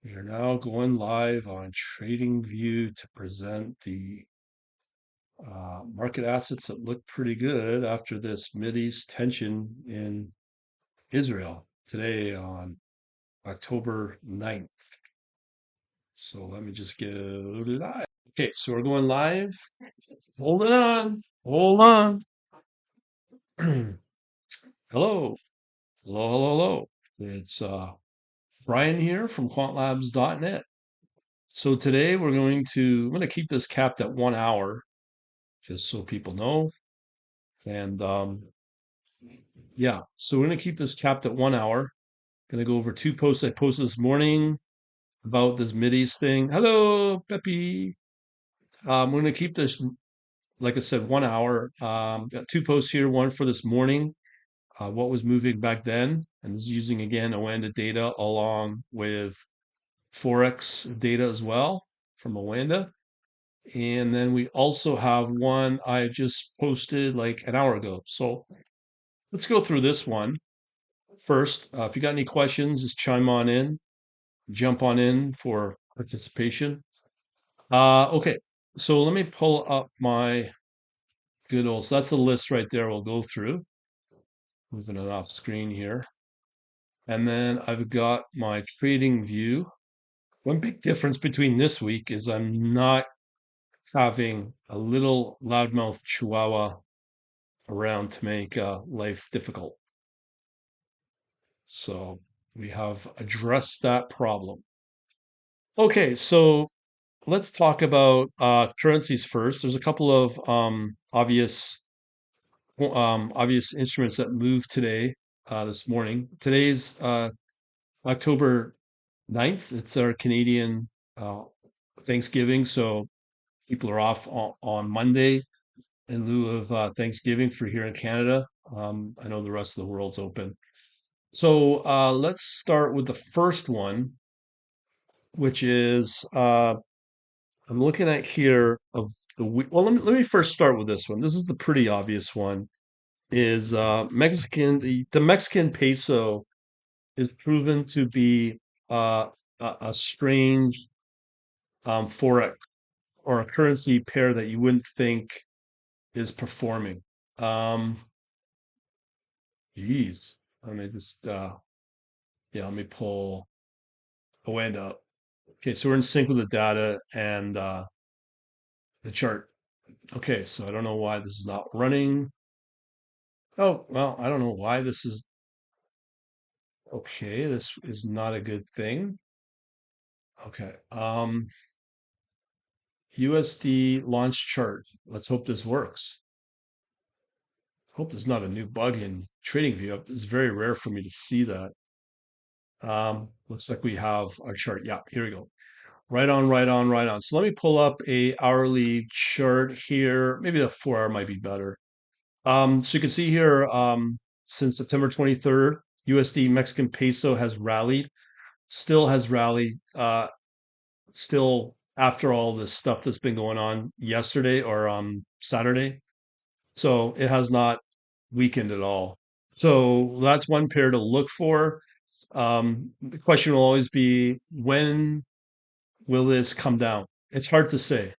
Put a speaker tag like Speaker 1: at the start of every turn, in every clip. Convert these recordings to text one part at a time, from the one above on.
Speaker 1: We are now going live on TradingView to present the market assets that look pretty good after this Mideast tension in Israel today on October 9th. So let me just go live. Okay, so we're going live. Hold it on. Hold on. Hello. Hello, hello, hello. It's Brian here from quantlabs.net. So today I'm going to keep this capped at 1 hour just so people know. And yeah, so we're going to keep this capped at 1 hour. Going to go over two posts I posted this morning about this Mideast thing. Hello, Pepe. We're going to keep this, like I said, 1 hour. Got two posts here. One for this morning, what was moving back then, and this is using again Oanda data along with Forex data as well from Oanda. And then we also have one I just posted like an hour ago. So let's go through this one first. If you got any questions, just chime on in, jump on in for participation. Okay, so let me pull up my good old. So that's the list right there. We'll go through. Moving it off screen here, and then I've got my trading view. One big difference between this week is I'm not having a little loudmouth chihuahua around to make life difficult. So we have addressed that problem. Okay, so let's talk about currencies first. There's a couple of obvious instruments that moved today, this morning. Today's October 9th. It's our Canadian uh, Thanksgiving, so people are off on Monday in lieu of Thanksgiving for here in Canada. I know the rest of the world's open. So let's start with the first one, which is I'm looking at here of the week. Well, let me first start with this one. This is the pretty obvious one. Is the Mexican peso is proven to be a strange forex or a currency pair that you wouldn't think is performing. Um, geez, let me just yeah, let me pull Oanda up. Okay, so we're in sync with the data and the chart. Okay, so I don't know why this is not running. Oh, well, I don't know why this is okay. This is not a good thing. Okay. USD launch chart. Let's hope this works. Hope there's not a new bug in TradingView. It's very rare for me to see that. Looks like we have our chart. Yeah, here we go. Right on, right on, right on. So let me pull up a hourly chart here. Maybe the 4 hour might be better. So you can see here, since September 23rd, USD Mexican peso has rallied, still has rallied, still after all this stuff that's been going on yesterday or Saturday. So it has not weakened at all. So that's one pair to look for. The question will always be, when will this come down? It's hard to say.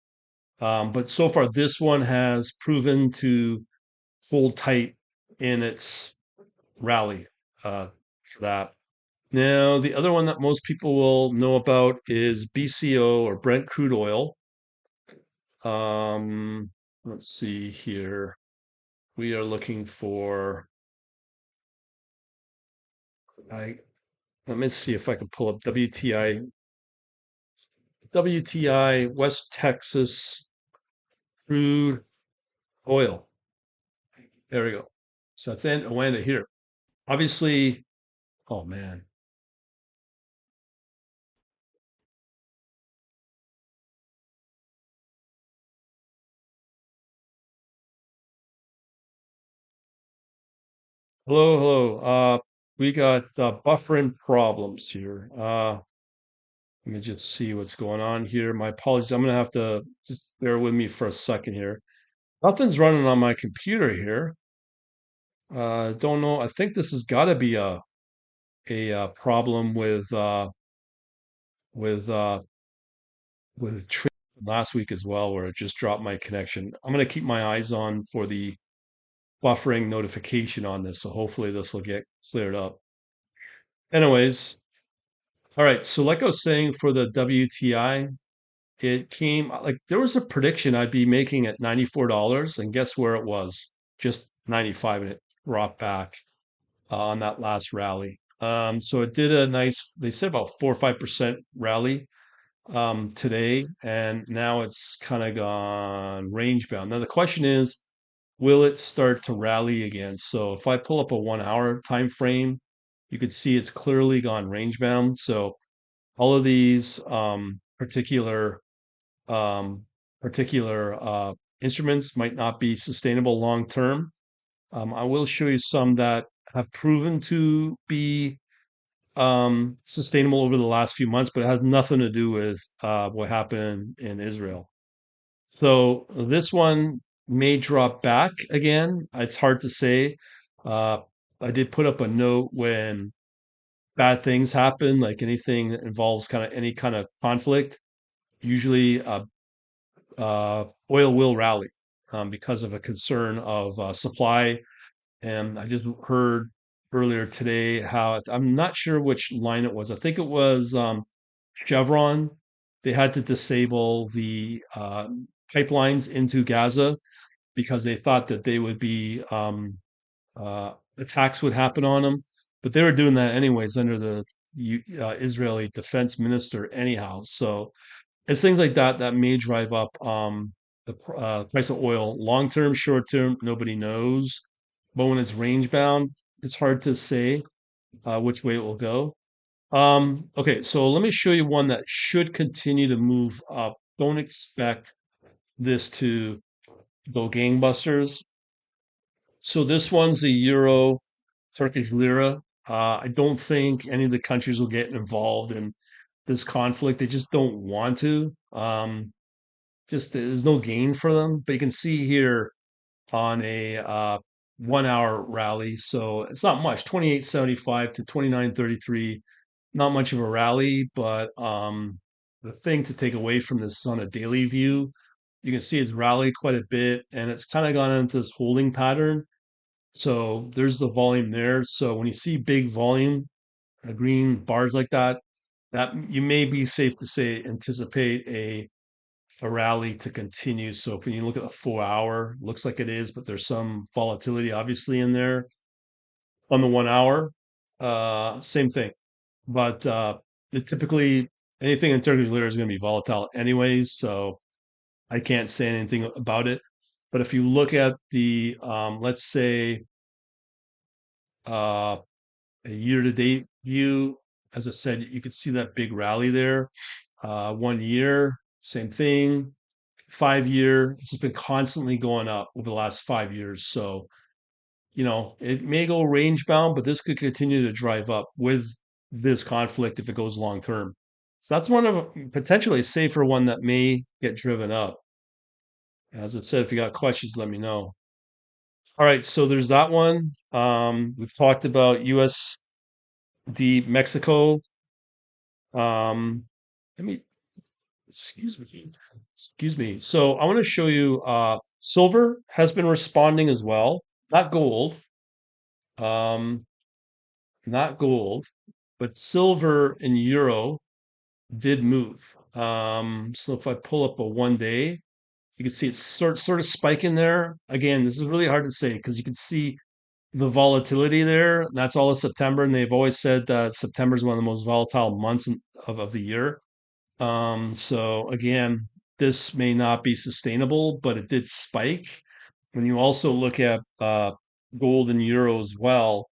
Speaker 1: But so far, this one has proven to hold tight in its rally for that. Now, the other one that most people will know about is BCO or Brent crude oil. Let's see here. We are looking for, I let me see if I can pull up WTI West Texas crude oil. There we go. So it's in Oanda here. Obviously, oh man. Hello, hello. We got buffering problems here. Let me just see what's going on here. My apologies. I'm gonna have to just bear with me for a second here. Nothing's running on my computer here. Don't know. I think this has got to be a problem with with trade last week as well, where it just dropped my connection. I'm going to keep my eyes on for the buffering notification on this, so hopefully this will get cleared up. Anyways, all right. So like I was saying for the WTI, it came like there was a prediction I'd be making at $94, and guess where it was? Just 95, and it dropped back on that last rally. So it did a nice, they said about 4 or 5% rally today, and now it's kind of gone range bound. Now the question is, will it start to rally again? So if I pull up a 1 hour time frame, you could see it's clearly gone range bound. So all of these um, particular instruments might not be sustainable long term. I will show you some that have proven to be sustainable over the last few months, but it has nothing to do with what happened in Israel. So this one may drop back again. It's hard to say. Uh, I did put up a note when bad things happen, like anything that involves kind of any kind of conflict. Usually, oil will rally because of a concern of supply. And I just heard earlier today how I'm not sure which line it was. I think it was Chevron. They had to disable the pipelines into Gaza because they thought that they would be attacks would happen on them. But they were doing that anyways under the Israeli defense minister, anyhow. So it's things like that that may drive up the price of oil long term, short term. Nobody knows, but when it's range bound, it's hard to say which way it will go. Okay, so let me show you one that should continue to move up. Don't expect this to go gangbusters. So this one's the euro, Turkish lira. I don't think any of the countries will get involved in this conflict. They just don't want to. Just there's no gain for them. But you can see here on a 1 hour rally, so it's not much. 28.75 to 29.33, not much of a rally, but the thing to take away from this is on a daily view. You can see it's rallied quite a bit, and it's kind of gone into this holding pattern. So there's the volume there. So when you see big volume, green bars like that, that you may be safe to say anticipate a rally to continue. So if you look at the 4 hour, looks like it is, but there's some volatility obviously in there. On the 1 hour, same thing. But typically anything in Turkish lira is going to be volatile anyways, so I can't say anything about it. But if you look at the let's say uh, a year to date view, as I said, you could see that big rally there. 1 year, same thing. 5 year, it's just been constantly going up over the last 5 years. So, it may go range bound, but this could continue to drive up with this conflict if it goes long term. So that's one of potentially a safer one that may get driven up. As I said, if you got questions, let me know. All right, so there's that one. We've talked about USD Mexico. Um, let me excuse me. Excuse me. So I want to show you silver has been responding as well. Not gold. Um, not gold, but silver and euro did move. So if I pull up a 1 day, you can see it's sort of spiking there. Again, this is really hard to say because you can see the volatility there. That's all of September, and they've always said that September is one of the most volatile months of the year. So again, this may not be sustainable, but it did spike. When you also look at gold and euro as well,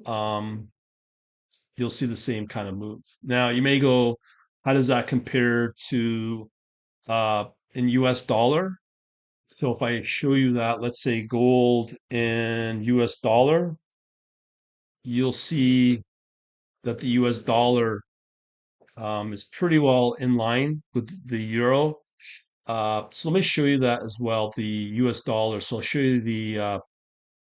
Speaker 1: um, you'll see the same kind of move. Now you may go, how does that compare to uh, in US dollar? So if I show you that, let's say gold in US dollar, you'll see that the US dollar is pretty well in line with the euro. So let me show you that as well, the US dollar. So I'll show you the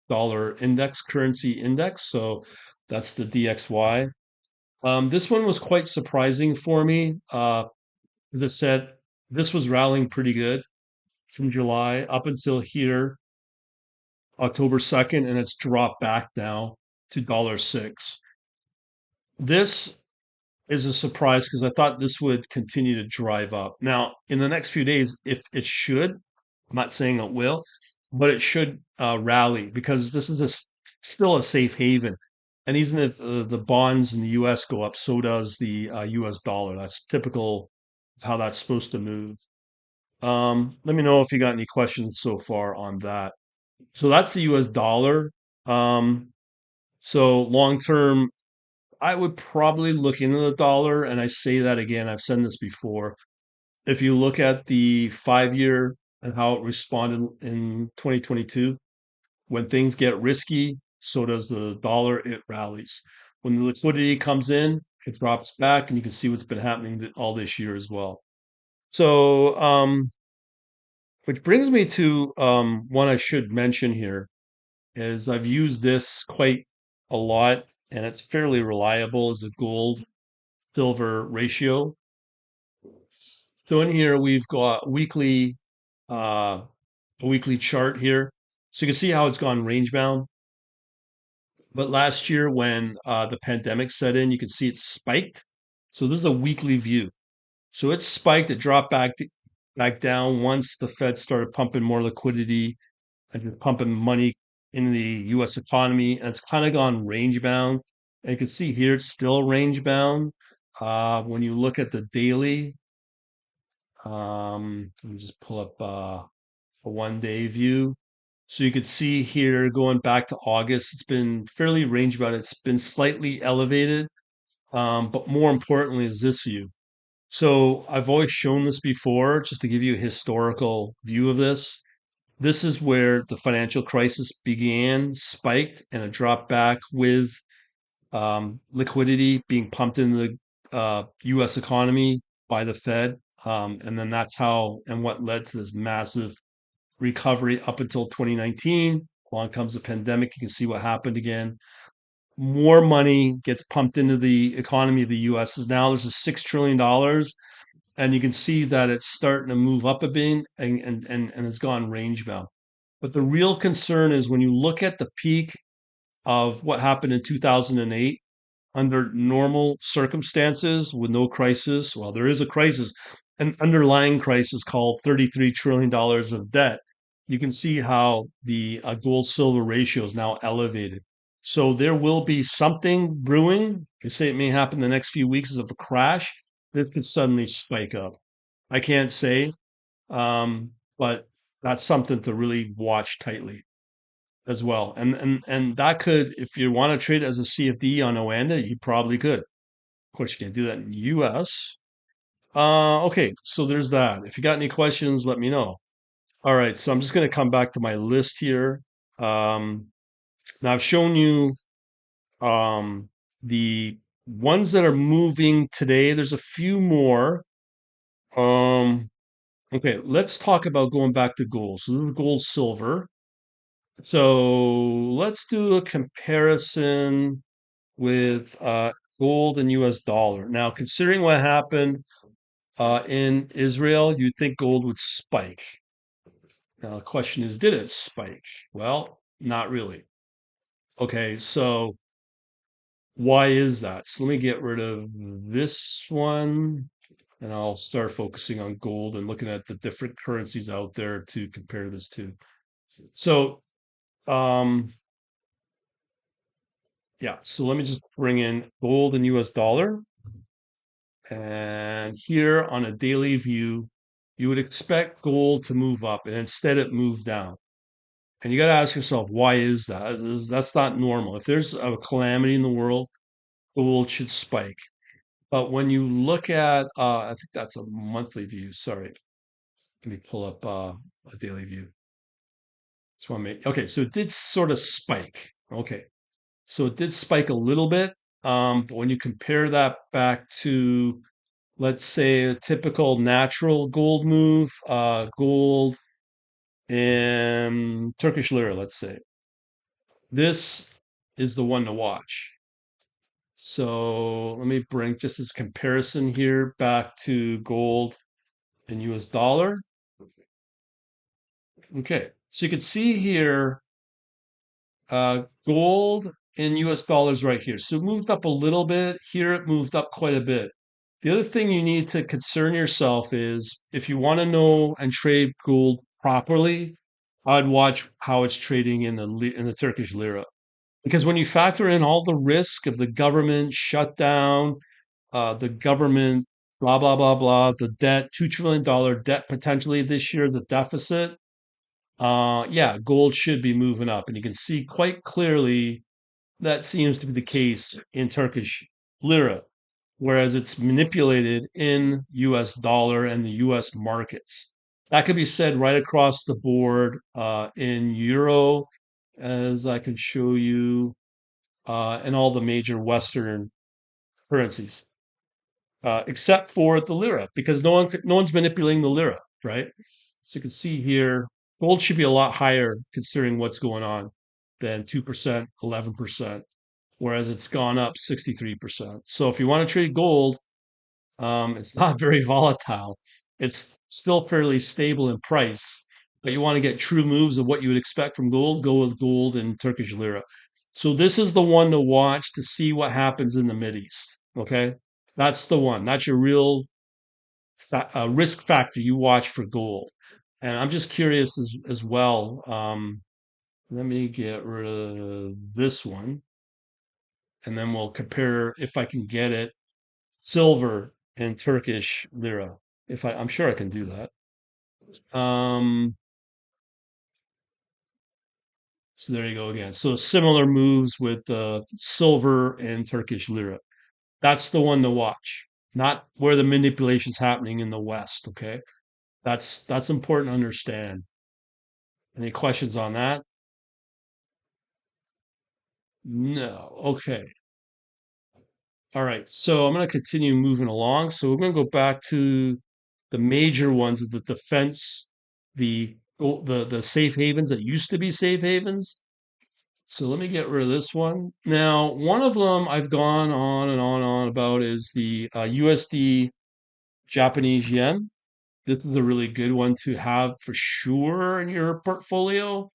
Speaker 1: dollar index, currency index. So that's the DXY. This one was quite surprising for me. As I said, this was rallying pretty good from July up until here, October 2nd, and it's dropped back now to $1.06. This is a surprise because I thought this would continue to drive up. Now, in the next few days, if it should, I'm not saying it will, but it should rally because this is still a safe haven. And even if the bonds in the US go up, so does the US dollar. That's typical of how that's supposed to move. Let me know if you got any questions so far on that. So that's the US dollar. Um, so long term, I would probably look into the dollar. And I say that again, I've said this before. If you look at the 5 year and how it responded in 2022, when things get risky, so does the dollar, it rallies. When the liquidity comes in, it drops back, and you can see what's been happening all this year as well. So, which brings me to one I should mention here is I've used this quite a lot, and it's fairly reliable as a gold silver ratio. So in here we've got uh, a weekly chart here, so you can see how it's gone range bound. But last year, when the pandemic set in, you can see it spiked. So this is a weekly view. So it spiked, it dropped back down once the Fed started pumping more liquidity and just pumping money in the U.S. economy, and it's kind of gone range bound. And you can see here it's still range bound. When you look at the daily, let me just pull up a 1 day view. So you could see here going back to August, it's been fairly range bound. It's been slightly elevated, but more importantly is this view. So I've always shown this before, just to give you a historical view of this. This is where the financial crisis began, spiked, and it dropped back with liquidity being pumped into the U.S. economy by the Fed. And then that's how and what led to this massive recovery up until 2019. Along comes the pandemic. You can see what happened again. More money gets pumped into the economy of the US. Now this is $6 trillion. And you can see that it's starting to move up a bit and it's gone range bound. But the real concern is when you look at the peak of what happened in 2008 under normal circumstances with no crisis. Well, there is a crisis, an underlying crisis called $33 trillion of debt. You can see how the gold silver ratio is now elevated. So there will be something brewing. They say it may happen the next few weeks of a crash. This could suddenly spike up. I can't say, but that's something to really watch tightly as well. And that could, if you want to trade as a CFD on Oanda, you probably could. Of course, you can't do that in US. Okay, so there's that. If you got any questions, let me know. All right, so I'm just going to come back to my list here. Um, Now I've shown you the ones that are moving today. There's a few more. Um, okay, let's talk about going back to gold. So this is gold, silver. So let's do a comparison with gold and US dollar. Now, considering what happened in Israel, you'd think gold would spike. Now, the question is, did it spike? Well, not really. Okay, so why is that? So let me get rid of this one and I'll start focusing on gold and looking at the different currencies out there to compare this to. So, um, yeah, so let me just bring in gold and US dollar. And here on a daily view, you would expect gold to move up, and instead it moved down. And you got to ask yourself, why is that? That's not normal. If there's a calamity in the world, gold should spike. But when you look at, I think that's a monthly view. Sorry, let me pull up a daily view. Just want to make, okay, so it did sort of spike. Okay, so it did spike a little bit. But when you compare that back to, let's say, a typical natural gold move, gold and Turkish lira, let's say. This is the one to watch. So let me bring just this comparison here back to gold and US dollar. Okay, so you can see here gold in US dollars right here. So it moved up a little bit. Here it moved up quite a bit. The other thing you need to concern yourself is if you want to know and trade gold properly, I'd watch how it's trading in in the Turkish lira. Because when you factor in all the risk of the government shutdown, the government, blah, blah, blah, blah, the debt, $2 trillion debt potentially this year, the deficit, yeah, gold should be moving up. And you can see quite clearly that seems to be the case in Turkish lira, whereas it's manipulated in US dollar and the US markets. That could be said right across the board in euro, as I can show you, and all the major Western currencies, except for the lira, because no one's manipulating the lira, right? So you can see here, gold should be a lot higher considering what's going on than 2%, 11%, whereas it's gone up 63%. So if you want to trade gold, it's not very volatile. It's still fairly stable in price, but you want to get true moves of what you would expect from gold, go with gold and Turkish lira. So this is the one to watch to see what happens in the Mideast. Okay, that's the one. That's your real risk factor you watch for gold. And I'm just curious as well. Let me get rid of this one, and then we'll compare if I can get it silver and Turkish lira. I'm sure I can do that. Um, so there you go again. So similar moves with silver and Turkish lira. That's the one to watch, not where the manipulation's happening in the West. Okay, that's important to understand. Any questions on that? No. Okay. All right. So I'm going to continue moving along. So we're going to go back to the major ones of the defense, the safe havens that used to be safe havens. So let me get rid of this one. Now, one of them I've gone on and on about is the USD Japanese yen. This is a really good one to have for sure in your portfolio.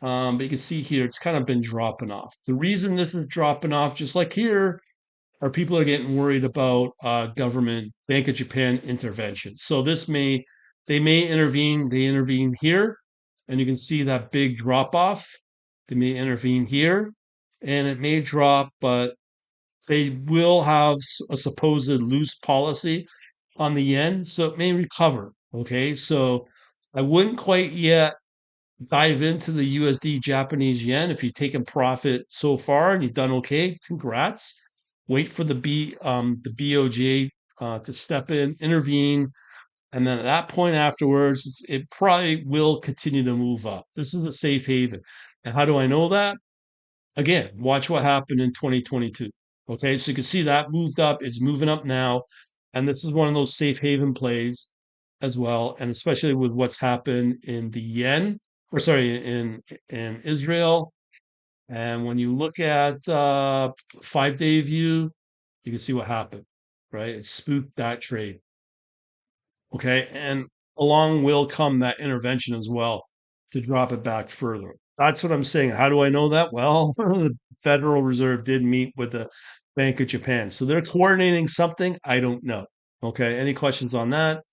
Speaker 1: But you can see here it's kind of been dropping off. The reason this is dropping off, just like here, are people are getting worried about government Bank of Japan intervention. So they may intervene. They intervene here, and you can see that big drop off. They may intervene here, and it may drop, but they will have a supposed loose policy on the yen, so it may recover. Okay, so I wouldn't quite yet dive into the USD Japanese yen. If you've taken profit so far and you've done okay, congrats. Wait for the BOJ to step in, intervene, and then at that point afterwards, it probably will continue to move up. This is a safe haven. And how do I know that? Again, watch what happened in 2022. Okay, so you can see that moved up. It's moving up now, and this is one of those safe haven plays as well, and especially with what's happened in the yen, or sorry, in Israel. And when you look at 5-day view, you can see what happened, right? It spooked that trade. Okay. And along will come that intervention as well to drop it back further. That's what I'm saying. How do I know that? Well, the Federal Reserve did meet with the Bank of Japan. So they're coordinating something. I don't know. Okay. Any questions on that?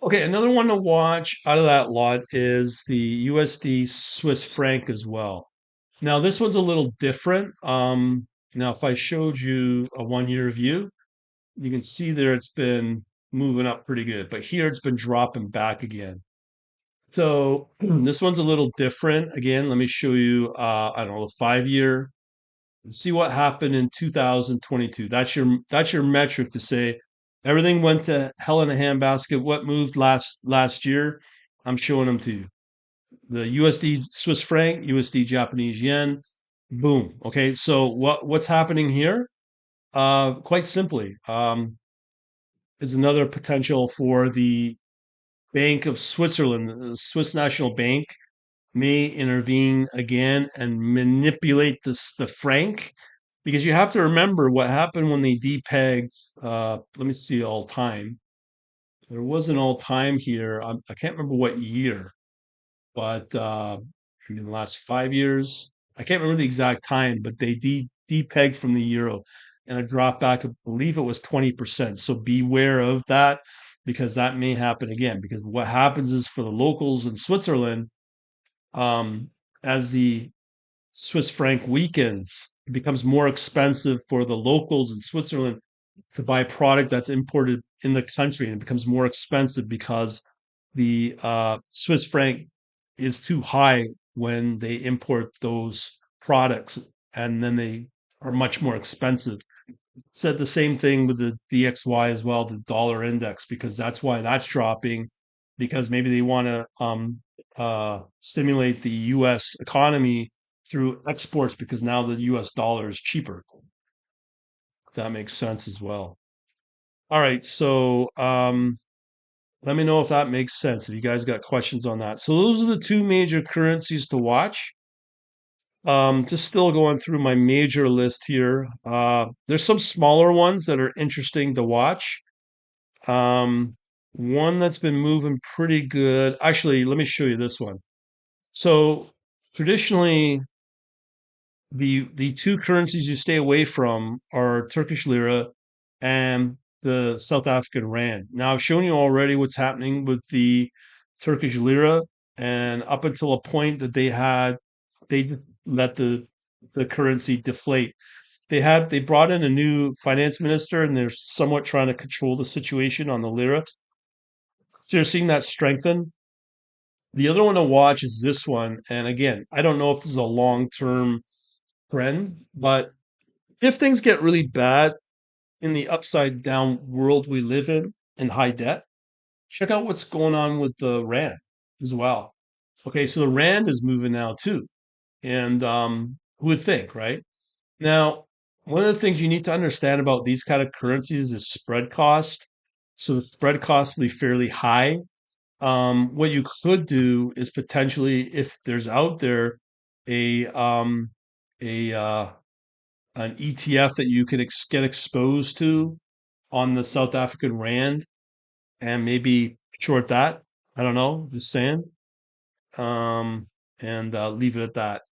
Speaker 1: Okay. Another one to watch out of that lot is the USD Swiss franc as well. Now, this one's a little different. Now, if I showed you a 1 year view, you can see there it's been moving up pretty good, but here it's been dropping back again. So this one's a little different. Again, let me show you, I don't know, the 5 year. See what happened in 2022. That's your metric to say everything went to hell in a handbasket. What moved last year? I'm showing them to you. The USD Swiss franc, USD Japanese yen. Boom. Okay, so what's happening here? Quite simply, is another potential for the Bank of Switzerland, the Swiss National Bank, may intervene again and manipulate the franc because you have to remember what happened when they depegged. Let me see all time. There was an all time here. I can't remember what year, but maybe in the last 5 years. I can't remember the exact time, but they depegged from the euro and it dropped back. I believe it was 20%. So beware of that because that may happen again. Because what happens is for the locals in Switzerland, um, as the Swiss franc weakens, it becomes more expensive for the locals in Switzerland to buy product that's imported in the country, and it becomes more expensive because the Swiss franc is too high when they import those products, and then they are much more expensive. Said the same thing with the DXY as well, the dollar index, because that's why that's dropping, because maybe they want to stimulate the U.S. economy through exports because now the U.S. dollar is cheaper. If that makes sense as well. All right, so let me know if that makes sense. If you guys got questions on that. So those are the two major currencies to watch. Just still going through my major list here. There's some smaller ones that are interesting to watch. One that's been moving pretty good. Actually, let me show you this one. So traditionally, the two currencies you stay away from are Turkish lira and the South African rand. Now, I've shown you already what's happening with the Turkish lira, and up until a point that they just let the currency deflate. They brought in a new finance minister, and they're somewhat trying to control the situation on the lira. So you're seeing that strengthen. The other one to watch is this one, and again, I don't know if this is a long term trend, but if things get really bad in the upside down world we live in high debt, check out what's going on with the rand as well. Okay, so the rand is moving now too, and who would think, right? Now, one of the things you need to understand about these kind of currencies is spread cost. So the spread cost will be fairly high. What you could do is potentially, if there's out there a a an ETF that you could get exposed to on the South African rand and maybe short that. I don't know, just saying. Um, and leave it at that.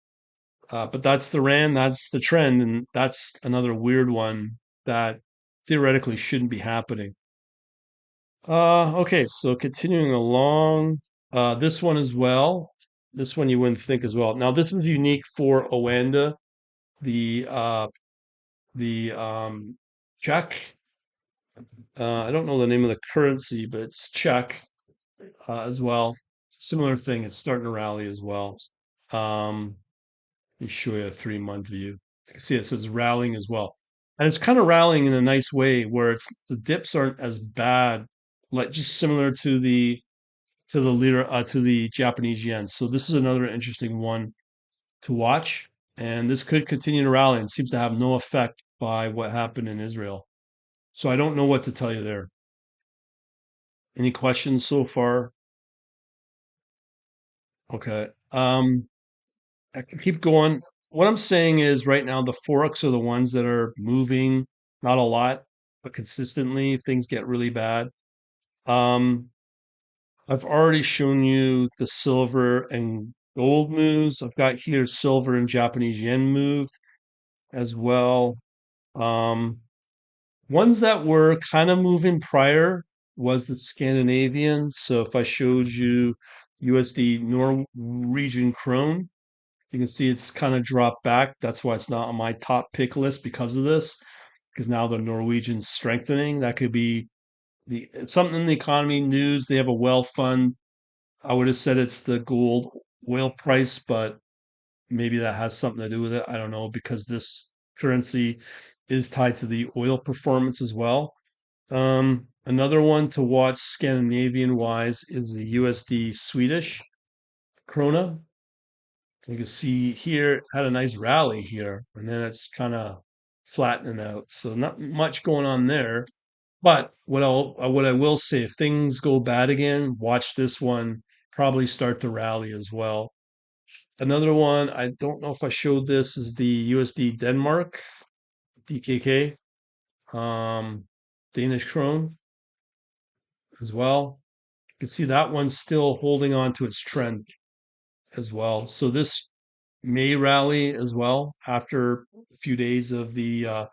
Speaker 1: But that's the rand, that's the trend, and that's another weird one that theoretically shouldn't be happening. Okay, so continuing along, this one as well. This one you wouldn't think as well. Now, this is unique for Oanda, the Czech. I don't know the name of the currency, but it's Czech as well. Similar thing. It's starting to rally as well. Um, Let me show you a 3 month view. You can see it says rallying as well, and it's kind of rallying in a nice way where it's the dips aren't as bad, like just similar to the lira to the Japanese yen. So this is another interesting one to watch, and this could continue to rally and seems to have no effect by what happened in Israel. So I don't know what to tell you there. Any questions so far? Okay. I can keep going. What I'm saying is right now the forex are the ones that are moving, not a lot, but consistently if things get really bad. Um, I've already shown you the silver and gold moves. I've got here silver and Japanese yen moved as well. Um, Ones that were kind of moving prior was the Scandinavian. So if I showed you USD Norwegian krone, you can see it's kind of dropped back. That's why it's not on my top pick list because of this. Because now the Norwegian's strengthening. That could be the something in the economy news. They have a wealth fund. I would have said it's the gold oil price, but maybe that has something to do with it. I don't know because this currency is tied to the oil performance as well. Another one to watch Scandinavian wise is the USD Swedish krona. You can see here it had a nice rally here, and then it's kind of flattening out. So not much going on there. But what I will say, if things go bad again, watch this one probably start to rally as well. Another one, I don't know if I showed this, is the USD Denmark. DKK, Danish krone as well. You can see that one's still holding on to its trend as well. So this may rally as well after a few days of the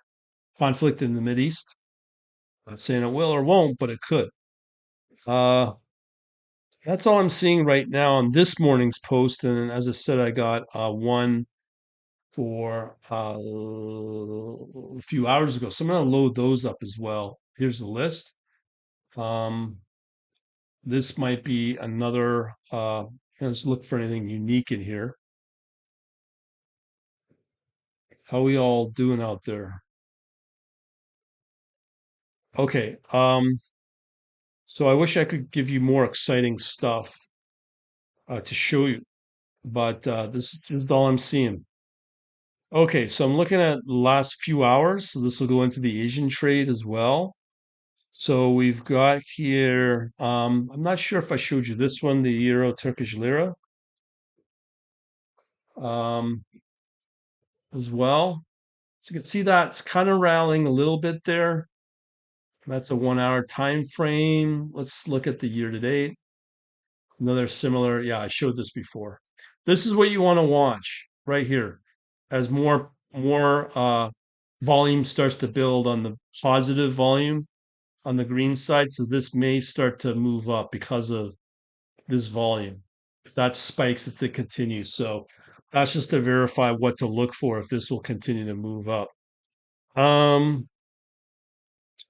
Speaker 1: conflict in the Mideast. Not saying it will or won't, but it could. Uh, that's all I'm seeing right now on this morning's post. And as I said, I got one for a few hours ago. So I'm going to load those up as well. Here's the list. Um, this might be another, let's look for anything unique in here. How we all doing out there? Okay. So I wish I could give you more exciting stuff to show you, but this is all I'm seeing. Okay, so I'm looking at the last few hours. So this will go into the Asian trade as well. So we've got here, I'm not sure if I showed you this one, the Euro Turkish lira, um, as well. So you can see that's kind of rallying a little bit there. That's a 1 hour time frame. Let's look at the year to date. Another similar, yeah, I showed this before. This is what you want to watch right here. As more volume starts to build on the positive volume on the green side, so this may start to move up because of this volume. If that spikes, it's to continue. So that's just to verify what to look for if this will continue to move up. Um,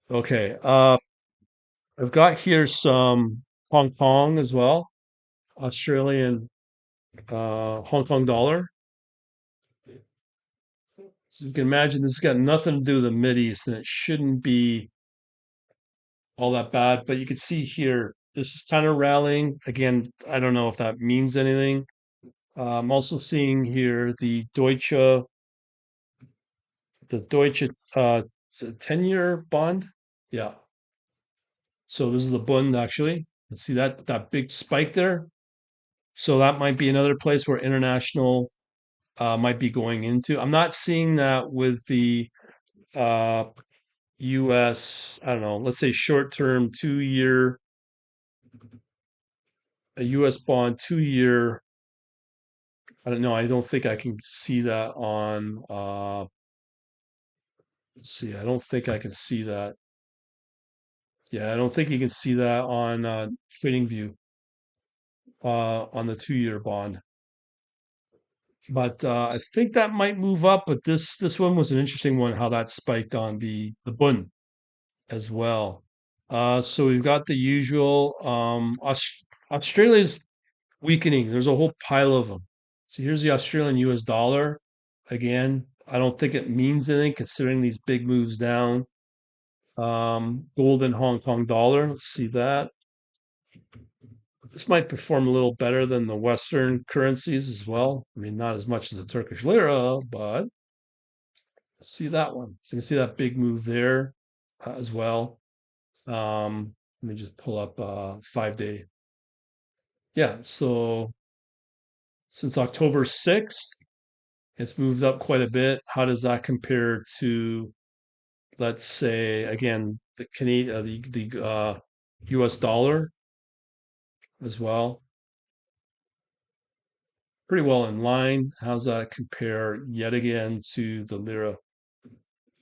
Speaker 1: okay. I've got here some Hong Kong as well, Australian Hong Kong dollar. So you can imagine this has got nothing to do with the Mideast, and it shouldn't be all that bad. But you can see here, this is kind of rallying. Again, I don't know if that means anything. I'm also seeing here the Deutsche 10-year bond. Yeah. So this is the bund actually. Let's see that big spike there. So that might be another place where international might be going into. I'm not seeing that with the uh, U.S. I don't know. Let's say short-term 2 year, a U.S. bond 2 year. I don't know. I don't think I can see that on. Let's see. I don't think I can see that. Yeah, I don't think you can see that on TradingView on the 2 year bond. But I think that might move up. But this one was an interesting one. How that spiked on the bund as well. So we've got the usual. Australia's weakening. There's a whole pile of them. So here's the Australian US dollar. Again, I don't think it means anything considering these big moves down. Gold and Hong Kong dollar. Let's see that. This might perform a little better than the Western currencies as well. I mean, not as much as the Turkish lira, but let's see that one. So you can see that big move there as well. Let me just pull up 5 day. Yeah, so since October 6th, it's moved up quite a bit. How does that compare to, let's say, again, the Canadian, the U.S. dollar as well? Pretty well in line. How's that compare yet again to the lira?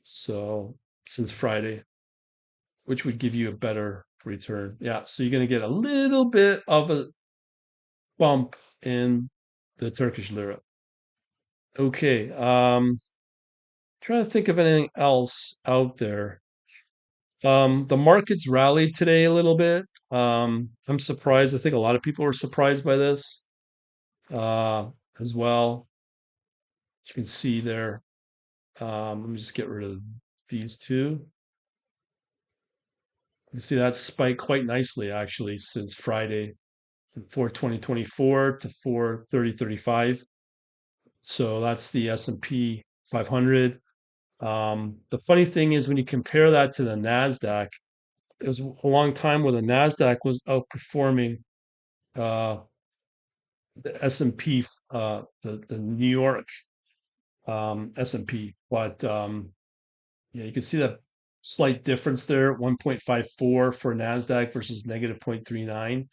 Speaker 1: So since Friday, which would give you a better return. Yeah, so you're going to get a little bit of a bump in the Turkish lira. Okay, trying to think of anything else out there. The markets rallied today a little bit. I'm surprised. I think a lot of people were surprised by this uh, as well. You can see there. Let me just get rid of these two. You see that spike quite nicely actually since Friday from 4/20/24 to 4/30/35. So that's the S&P 500. The funny thing is when you compare that to the Nasdaq, it was a long time where the Nasdaq was outperforming uh, the S&P, the New York S&P, but Yeah, you can see that slight difference there, 1.54 for NASDAQ versus negative 0.39.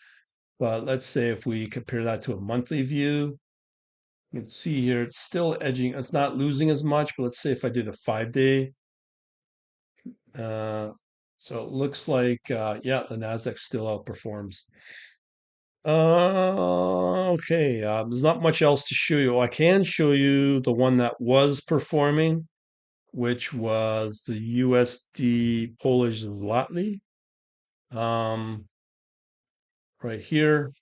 Speaker 1: But let's say if we compare that to a monthly view, you can see here it's still edging. It's not losing as much, but let's say if I did a 5 day, uh, so it looks like yeah, the Nasdaq still outperforms. Okay, there's not much else to show you. I can show you the one that was performing, which was the USD Polish zloty, um, right here.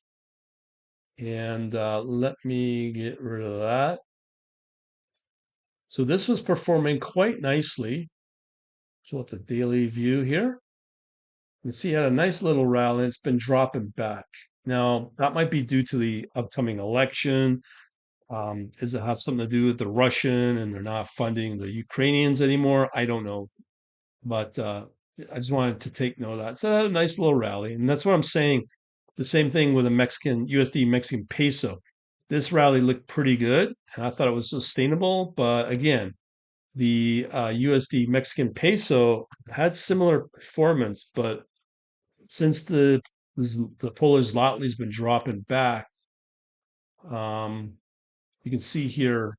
Speaker 1: And let me get rid of that. So this was performing quite nicely. So at the daily view here, you can see it had a nice little rally. It's been dropping back. Now, that might be due to the upcoming election. Does it have something to do with the Russian and they're not funding the Ukrainians anymore? I don't know. But I just wanted to take note of that. So it had a nice little rally. And that's what I'm saying. The same thing with the Mexican USD Mexican peso. This rally looked pretty good. And I thought it was sustainable. But again, the USD Mexican peso had similar performance, but since the Polish zloty's been dropping back, um, you can see here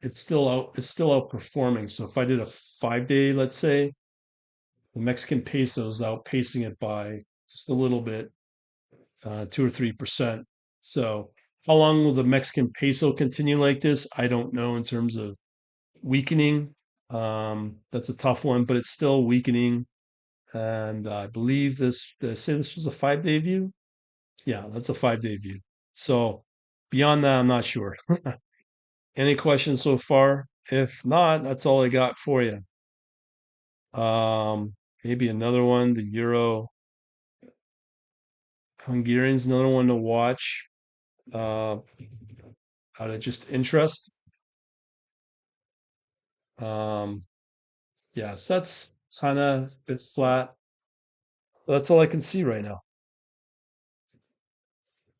Speaker 1: it's still outperforming. So if I did a 5 day, let's say, the Mexican peso is outpacing it by just a little bit, 2 or 3%. So how long will the Mexican peso continue like this? I don't know in terms of weakening. That's a tough one, but it's still weakening. And I believe this, did I say this was a 5 day view? Yeah, that's a 5 day view. So beyond that, I'm not sure. Any questions so far? If not, that's all I got for you. Maybe another one, the Euro Hungarian's another one to watch. Uh, Out of just interest. Um, yes, that's kind of a bit flat. That's all I can see right now.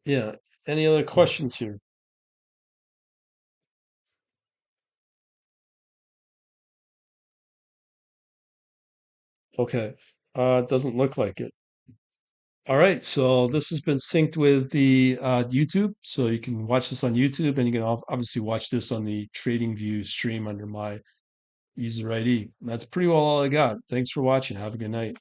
Speaker 1: Yeah. Any other questions here? Okay. It doesn't look like it. All right. So this has been synced with the YouTube. So you can watch this on YouTube and you can obviously watch this on the TradingView stream under my user ID. That's pretty well all I got. Thanks for watching. Have a good night.